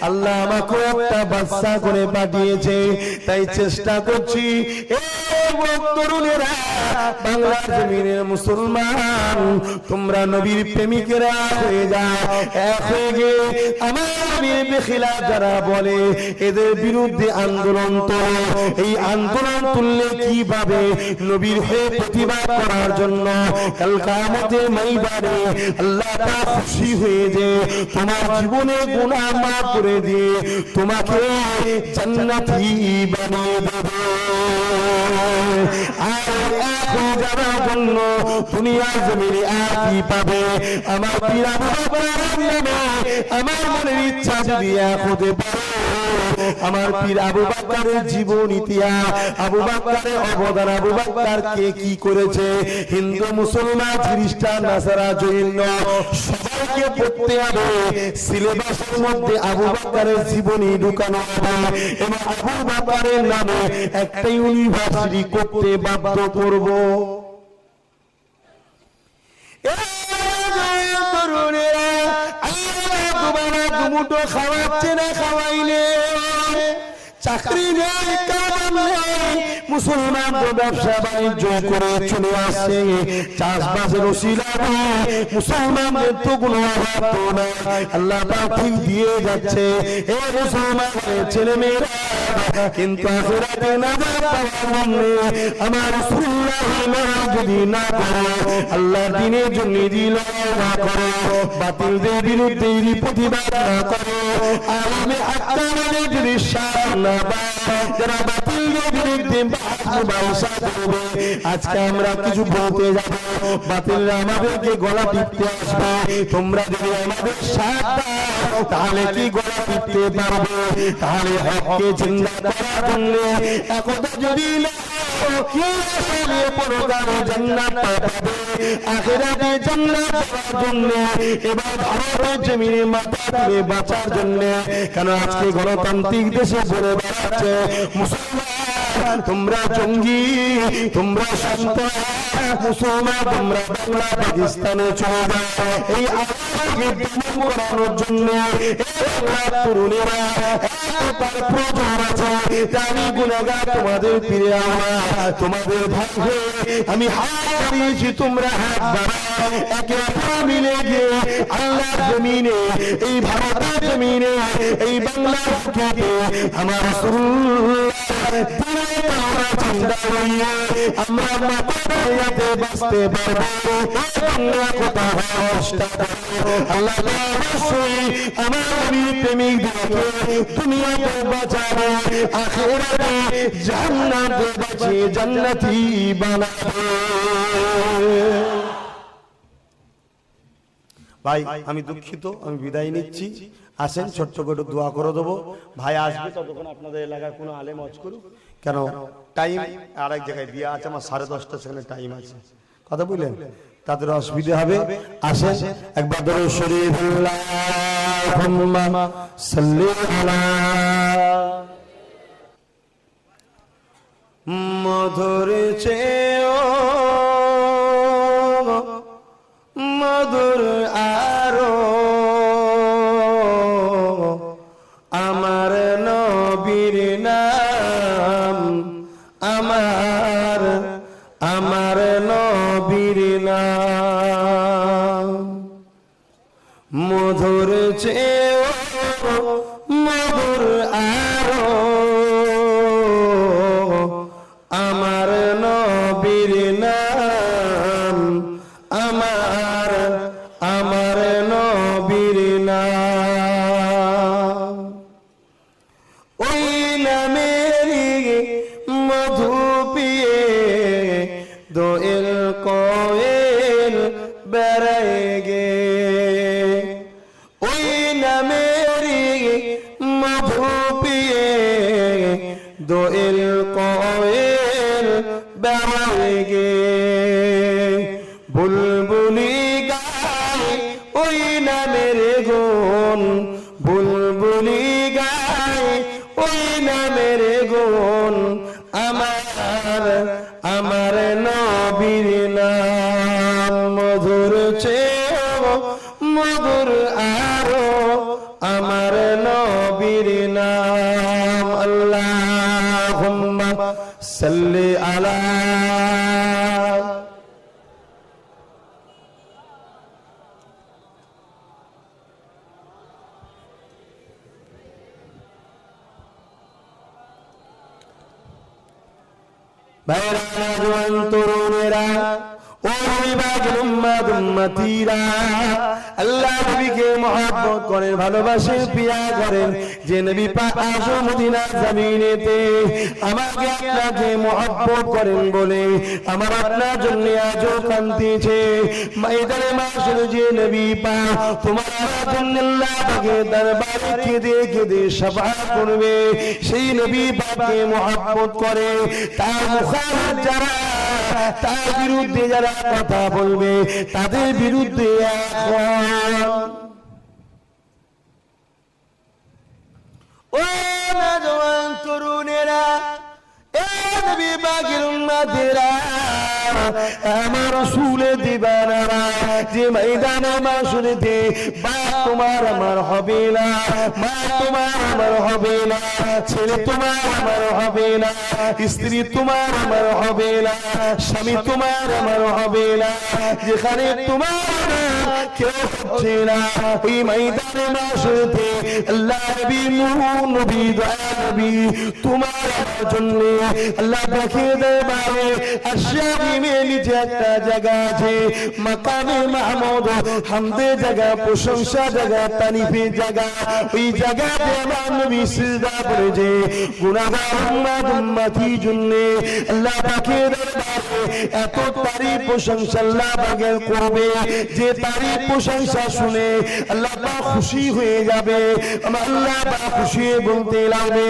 আল্লাহ আমাকে একটা বাদশা করে পাঠিয়েছে। তাই চেষ্টা করছি তরুণেরা, বাংলার জমিনের মুসলমান, তোমরা নবীর প্রেমিকেরা হয়ে যাও, এক হয়ে গিয়ে আমার নবীর বেখিলাফ যারা বলে এদের বিরুদ্ধে আন্দোলন তোলো। এই আন্দোলন তুললে কিভাবে নবীর হয়ে প্রতিবাদ করার জন্য কাল কিয়ামতের ময়দানে আল্লাহ পাক খুশি হয়ে যে তোমার জীবনে গুনাহ মাফ করে দিয়ে তোমাকে জান্নাতি বানিয়ে দেবে। আর এখন যারা জন্য দুনিয়ার জমিনে আর কি পাবে? আমার পীর আবু বকরের নামে আমার মনের ইচ্ছা যদি এক হতে পারে, আমার পীর আবু বকরের জীবন ইতিহাস, আবু বকরের অবদান, আবু বকর কে কি করেছে, হিন্দু মুসলমান খ্রিস্টান নাসারা জৈন সবাইকে পড়তে হবে। সিলেবাসের মধ্যে আবু বকরের জীবনী ঢুকানো হবে এবং আবু বকরের নামে একটা ইউনিভার্সিটি করতে বাধ্য করব। দুমুটো খাওয়াচ্ছে না, খাওয়াইলে চাকরি নেই, কাজ নেই, মুসলমান তো ব্যবসা বাণিজ্য করে চলে আসছে, চাষবাসের ওসিলায় মুসলমানদের তো কোনো অভাব তো নাই, আল্লাহ পাক ঠিক দিয়ে যাচ্ছে। এ মুসলমানের ছেলে মেয়েরা কিন্তু আখিরাতে নাজাত পাওয়ার জন্য আমার রাসূলুল্লাহ যদি না করো, আল্লাহর দ্বীনের জন্য দিল না করো, বাতিলদের বিরুদ্ধে প্রতিবাদ না করো, আলেমে আক্তারের যদি সাথ না দাও, যারা বাতিলদের বিরুদ্ধে ভাষা করবে, আজকে আমরা কিছু বলতে যাব, বাতিলরা আমাদেরকে গলা টিপতে আসবে, তোমরা যদি আমাদের সাথ দাও তাহলে কি গলা টিপতে পারবে? তাহলে হককে জিন্দা করার জন্য একতা যদি বাঁচার জন্য, কেন আজকে গণতান্ত্রিক দেশে ঘুরে বেড়াচ্ছে মুসলমান, তোমরা জঙ্গি, তোমরা সন্ত্রাস, মুসলমান তোমরা বাংলা পাকিস্তানে চলে যাও, এই আওয়াজকে দমন করানোর জন্য তরুণেরা তার প্রয়োজন আছে। আমি গুনাহগার, তোমাদের ফিরে আমার, তোমাদের ভাগ্যে আমি হাত বাড়িয়েছি, তোমরা হাত বাড়াও, একে অপর মিলে গিয়ে আল্লাহর জমিনে, এই ভারতের জমিনে, এই বাংলার বুকে আমার রাসূলুল্লাহ চিন্তা হইয়ে আমরা মাথাতে বাঁচতে পারবো তোমরা কোথা হস্তা আল্লাহ অবশ্যই আমার নবীর প্রেমিকদেরকে দুনিয়াতে বাঁচাবে আখিরাতে জান্নাতে বাঁচিয়ে জান্নাতি বানাবে। ভাই আমি দুঃখিত, আমি বিদায় নিচ্ছি। আসেন ছোট্ট করে দোয়া করে দেবো। ভাই আসবে ততক্ষণ আপনাদের এলাকার কোনো আলেম ওয়াজ করুক, কেন টাইম আরেক জায়গায় বিয়ে আছে আমার 10:30 সেখানে টাইম আছে, কথা বুঝলেন, তাদের অসুবিধা হবে। আসেন একবার দরুদ শরীফ আল্লাহুম্মা সাল্লি আলা মধুর চেয়েও মধুর আরো আমার নবীর নাম, আমার নবীর নাম মধুর চেয়েও মধুর আরো আমার নবীর নাম, আমার নবীর নাম। ওই নামেরই মধু পিয়ে দোয়েল কোয়েল বেড়ায় গে, ওই নামেরই মধু পিয়ে দোয়েল কোয়েল বেড়ায় গে, বুলবুলি গায় ওই নামের গুণ, বুলবুলি গায় ওই নামের গুণ, আমার নবীর নাম মধুর চেয়েও মধুর আরো আমার নবীর নাম। আল্লাহুম্মা সাল্লি আলা ভাইরা জওয়ান তরুণেরা ও বিভাগের উম্মত উম্মতিরা, আল্লাহ নবীকে মহব্বত করেন, ভালোবাসেন, প্রিয়া করেন, যে নবী পাক আজ মদিনার জমিনেতে আমাকে আপনাকে মহব্বত করেন বলে আমার আপনার জন্য আজ কাঁদতেছে। ময়দানে মাশর যে নবী পাক তোমার জন্য আল্লাহ পাকে দরবারে কেঁদে কেঁদে শাফাআত করবে, সেই নবী পাককে মহব্বত করে তার মুখালিফ যারা, তার বিরুদ্ধে যারা কথা বলবে তাদের বিরুদ্ধে এখন ও নওজওয়ান তরুণেরা, এ নবী পাকের উম্মতেরা, আমার রাসূলের দিবানারা, যে ময়দানে মাশরেতে বাপ তোমার আমার হবে না, মা তোমার আমার হবে না, ছেলে তোমার আমার হবে না, স্ত্রী তোমার আমার হবে না, স্বামী তোমার আমার হবে না, যেখানে তোমার কেউ হচ্ছে না, ওই ময়দানে মাশরেতে আল্লাহ নবী নবী দয়া নবী তোমার আমার জন্য আল্লাহ দেখিয়ে দেবে আশাবিমের নিচে একটা জায়গা আছে, মাকামে মাহমুদ, হামদে জায়গা, প্রশংসা জায়গা, তারিফের জায়গা, ওই জায়গাতে আমার নবী সিজদা করেছে গুনাহগার উম্মত উম্মতির জন্য। আল্লাহ পাকের দরবারে এত তারিফ প্রশংসা আল্লাহ পাকের করবে, যে তারিফ প্রশংসা শুনে আল্লাহ পাক খুশি হয়ে যাবে, আমার আল্লাহ পাক খুশি হয়ে বলতে লাগবে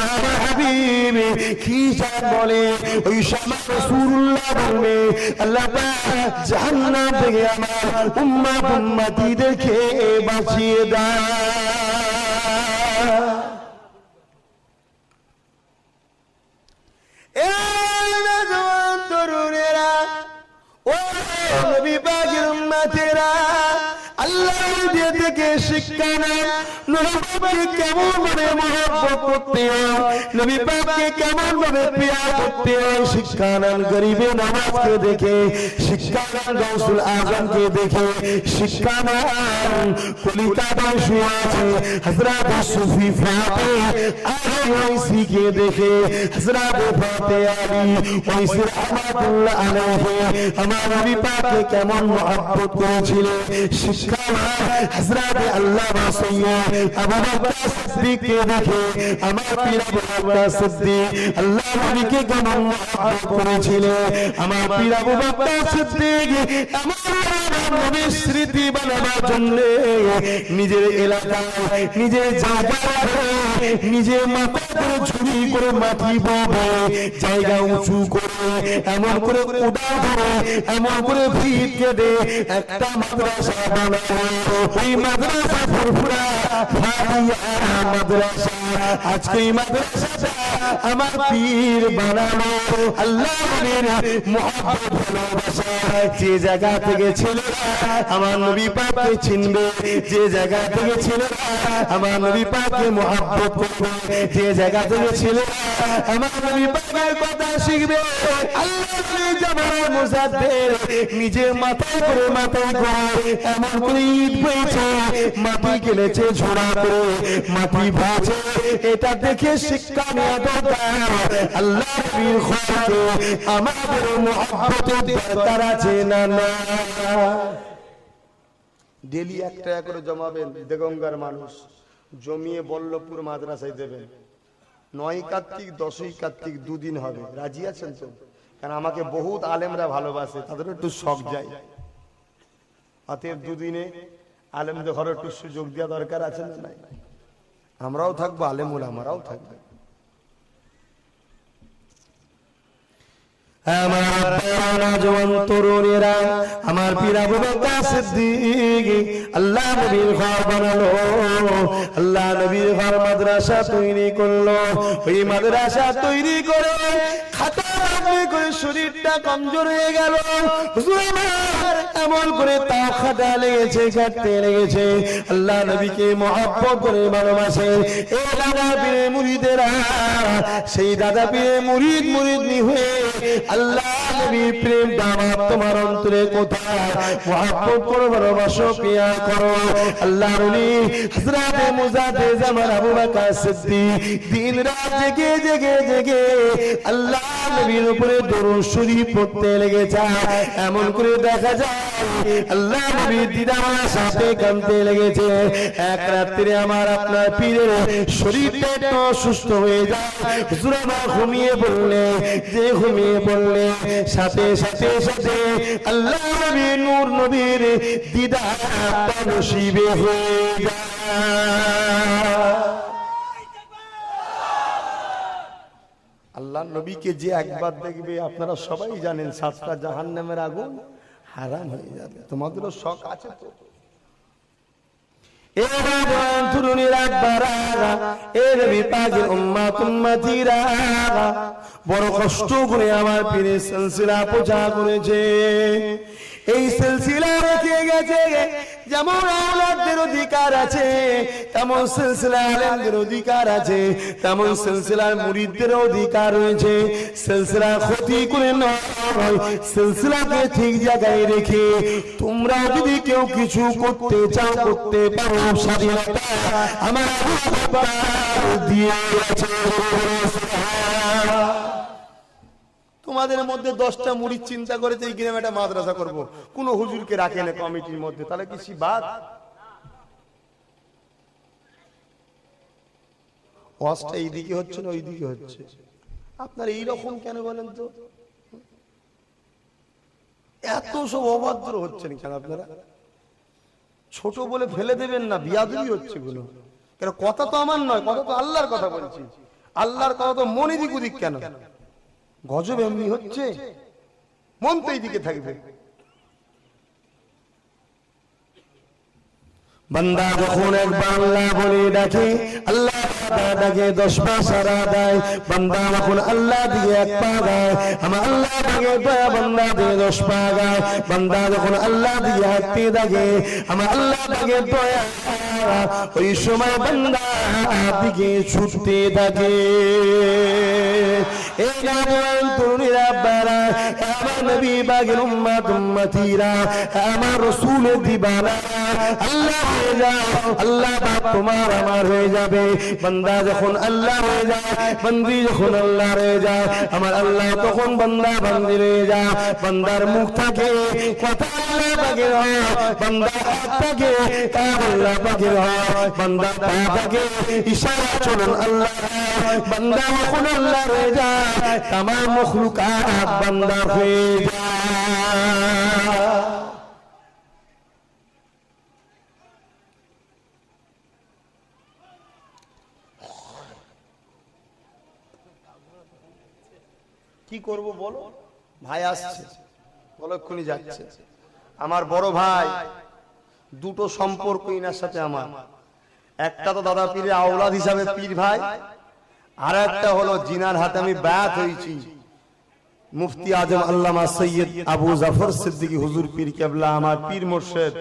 আমার হাবিব কি জান বলে, ওই সময় রাসূলুল্লাহ বলবে আল্লাহ পাক জাহান্নাম থেকে আমার উম্মত উম্মতিদেরকে বাঁচিয়ে দাও। এ নওজওয়ান তরুণেরা, ও নবী পাকের উম্মতেরা, আল্লাহ থেকে শিক্ষা নেন, নবী পাককে কেমন ভাবে মহব্বত করতে হয়, নবী পাককে কেমন ভাবে প্যার করতে হয় শিক্ষা নেন গরিবে নামাজকে দেখে, শিক্ষা নেন গাউসুল আজমকে দেখে, শিক্ষা নেন কলিকাতায় শুয়ে আছে হযরত সুফি ফাতে আলী ওয়াইসিকে দেখে, হযরত ফাতে আলী ওয়াইসি রাহমাতুল্লাহ আলাইহি আমার নবী পাককে কেমন মহব্বত করেছিলেন। শিক্ষা হযরত আল্লামা সৈয়দ আবু বকর সিদ্দিককে দেখে আমার পীর আবু বকর সিদ্দিক আল্লাহ নবীকে কেমন মহব্বত করেছিলেন। আমার পীর আবু বকর সিদ্দিক আমার নবীর স্মৃতি বানাবার জন্য নিজের এলাকায় নিজের জায়গায় নিজের মাথা করে ঝুড়ি করে মাটি বাঁধে জায়গা উঁচু করে এমন করে উড়া ধরে এমন করে ভিত কেটে একটা মাদ্রাসা বানানো, ওই মাদ্রাসা ফুরফুরা ভাইয়া মাদ্রাসা। আজকে এই মাদ্রাসাটা আমার পীর বানানো আল্লাহ নবীর মুহাব্বত ভালোবাসা। যে জায়গা থেকে ছেলেরা আমার নবী পাককে চিনবে, যে জায়গা থেকে ছেলেরা আমার নবী পাককে মুহাব্বত করবে, যে জায়গা থেকে ছেলেরা আমার নবী পাকের কথা শিখবে, আল্লাহ জামাল মুজাদ্দিদ নিজে মাথায় করে এমন করে ঈদ পেয়েছে, মাটি গেলেছে ঝোড়া করে মাটি ভাজে, এটা দেখে শিক্ষা নেওয়া দরকার। আল্লাহ নবীর খোঁজে আমাদের মুহাব্বতের দরকার আছে না না? ডেলি 1 টাকা করে জমাবেন, দেগঙ্গার মানুষ জমিয়ে বল্লভপুর মাদ্রাসায় দেবেন। 9 কার্তিক 10ই কার্তিক 2 দিন হবে, রাজি আছেন তো? কারণ আমাকে বহুত আলেমরা ভালোবাসে, তাদের একটু শখ যায়, অতএব 2 দিনে আলেমদের ঘরে একটু সুযোগ দেওয়া দরকার আছে না নাই? আমরাও থাকবো, আলেম ওলামারাও থাকবে। আমার জওয়ান তরুণেরা আমার পীর আবু বকর সিদ্দিক আল্লাহ নবীর ঘর বানালো, আল্লাহ নবীর ঘর মাদ্রাসা তৈরি করলো। ওই মাদ্রাসা তৈরি করে খাতা করে শরীরটা কমজোর হয়ে গেল, হুজুর আমার এমন করে তাও খাটা লেগেছে, কাটতে লেগেছে। আল্লাহ নবীকে মহব্বত করে ভালোবাসে এই দাদা পীরে মুরিদেরা, সেই দাদা পীরে মুরিদনি হয়ে আল্লাহ নবীর প্রেম দামাত তোমার অন্তরে কোথায়? মহব্বত করো, ভালোবাসো, প্যার করো। আল্লাহ নবী হযরত মুজাদ্দিদ জামান আবু বকর সিদ্দিক দিন রাত জেগে জেগে জেগে আল্লাহ নবীর উপরে দরুদ শরীফ পড়তে লেগেছে। এমন করে দেখা যায় আল্লাহ নবীর দিদার সাথে কাঁদতে লেগেছে। এক রাত্রে আমার আপনার পীরের শরীরটা একটু অসুস্থ হয়ে যায়, হুজুর আমার ঘুমিয়ে পড়লে, যে ঘুমিয়ে পড়লে সাথে সাথে সাথে আল্লাহ নবীর নূর নবীর দিদার নসিবে হয়ে যায়। আল্লাহ নবীকে যে একবার দেখবে আপনারা সবাই জানেন 7টা জাহান্নামের আগুন হারাম হয়ে যাবে। তোমাদেরও শখ আছে তো? বড় কষ্ট করে আমার পীরের সিলসিলা পূজা করেছে। এই সিলসিলা রেখে গেছে, যেমন আওলাদদের অধিকার আছে তেমন সিলসিলা আলেমদের অধিকার আছে, তেমন সিলসিলার মুরিদদের অধিকার রয়েছে। সিলসিলা ক্ষতি করে নয়, সিলসিলাকে ঠিক জায়গায় রেখে তোমরা যদি কেউ কিছু করতে চাও করতে পারো, স্বাধীনতা আমার দিয়ে আছে। তোমাদের মধ্যে 10টা মুরিদ চিন্তা করেছে এই গ্রামে একটা মাদ্রাসা করব, কোন হুজুরকে রাখে না কমিটির মধ্যে, তাহলে কি বাদ? ওয়াজটা এইদিকে হচ্ছে না ওইদিকে হচ্ছে, আপনার এইরকম কেন বলেন তো? এত সব অভদ্র হচ্ছেন কেন আপনারা? ছোট বলে ফেলে দেবেন না, বিয়াদবি হচ্ছে গুলো। কেন কথা তো আমার নয়, কথা তো আল্লাহর কথা বলছি। আল্লাহর কথা তো মন এদিক ওদিক কেন? গজব এমনি হচ্ছে, মন তো এইদিকে থাকবে। বান্দা যখন একবার আল্লাহ বলে ডাকে, আল্লাহ ডাকে 10 পা সারা দেয়। বান্দা যখন আল্লাহ দিয়ে 1 পা গায়, আমার আল্লাহ ডাকে দয়া বান্দা দিয়ে 10 পা গায়। বান্দা যখন আল্লাহ দিয়ে হাঁটতে ডাকে, আমার আল্লাহ ডাকে দয়া, ওই সময় বান্দা দিকে ছুটতে থাকে। এই নওজওয়ান তরুণীরা বারা, আমার নবী পাকের উম্মত উম্মতিরা, আমার রাসূলের দিবানা, আল্লাহ হয়ে যাও, আল্লাহ পাক তোমার আমার হয়ে যাবে। বান্দা যখন আল্লাহ হয়ে যায়, বান্দি যখন আল্লাহ হয়ে যায়, আমার আল্লাহ তখন বান্দা বান্দি হয়ে যায়। বান্দার মুখ থাকে কথা আল্লাহ পাকের হয়, বান্দা হাত থাকে কাজ আল্লাহ পাকের হয়, বান্দা পা থাকে ইশারা চলন আল্লাহ। বান্দা যখন আল্লাহ হয়ে যায়, তামাম মখলুকাত বান্দা হয়ে যায়। কি করব বলো? ভাই আসছে, বলো এক্ষুনি যাচ্ছে। আমার বড় ভাই, দুটো সম্পর্ক ইনার সাথে আমার। একটা তো দাদা পীরের আওলাদ হিসাবে পীর ভাই, আর একটা হলো জিনার হাতে আমি বায়াত হয়েছি মুফতি আজম আল্লামা সৈয়দ আবু জাফর সিদ্দিকী হুজুর পীর কেবলা, আমার পীর মুর্শিদ।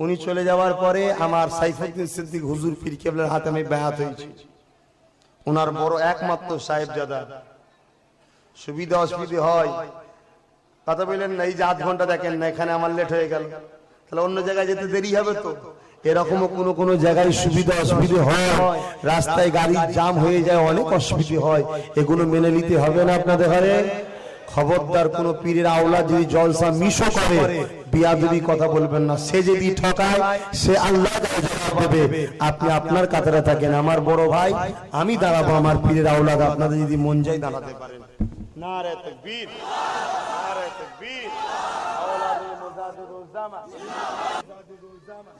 উনি চলে যাওয়ার পরে আমার সাইফুদ্দিন সিদ্দিক হুজুর পীর কেবলার হাতে আমি বায়াত হয়েছি। ওনার বড় একমাত্র সাহেবজাদা। সুবিধা অসুবিধা হয়, কথা বললেন না, এই যে 8 ঘন্টা দেখেন না, এখানে আমার লেট হয়ে গেল, তাহলে অন্য জায়গায় যেতে দেরি হবে। তো এরকমও কোনো কোনো জায়গায় সুবিধা অসুবিধা হয়, রাস্তায় গাড়ির জাম হয়ে যায়, অনেক অসুবিধা হয়, এগুলো মেনে নিতে হবে না আপনাদের ঘরে। খবরদার কোন পীরের আওলাদ যদি জলসা মিশো করে, বিয়াদবি কথা বলবেন না। সে যদি ঠকায়, সে আল্লাহ জবাব দেবে। আপনি আপনার কাতারে থাকেন। আমার বড় ভাই, আমি দাঁড়াবো আমার পীরের আওলাদ, আপনাদের যদি মন যায় দাঁড়াতে পারেন। নারে তাকবীর, নারে তাকবীর। আওলাদে মুজাদ্দিদুল জামান, মুজাদ্দিদুল জামান।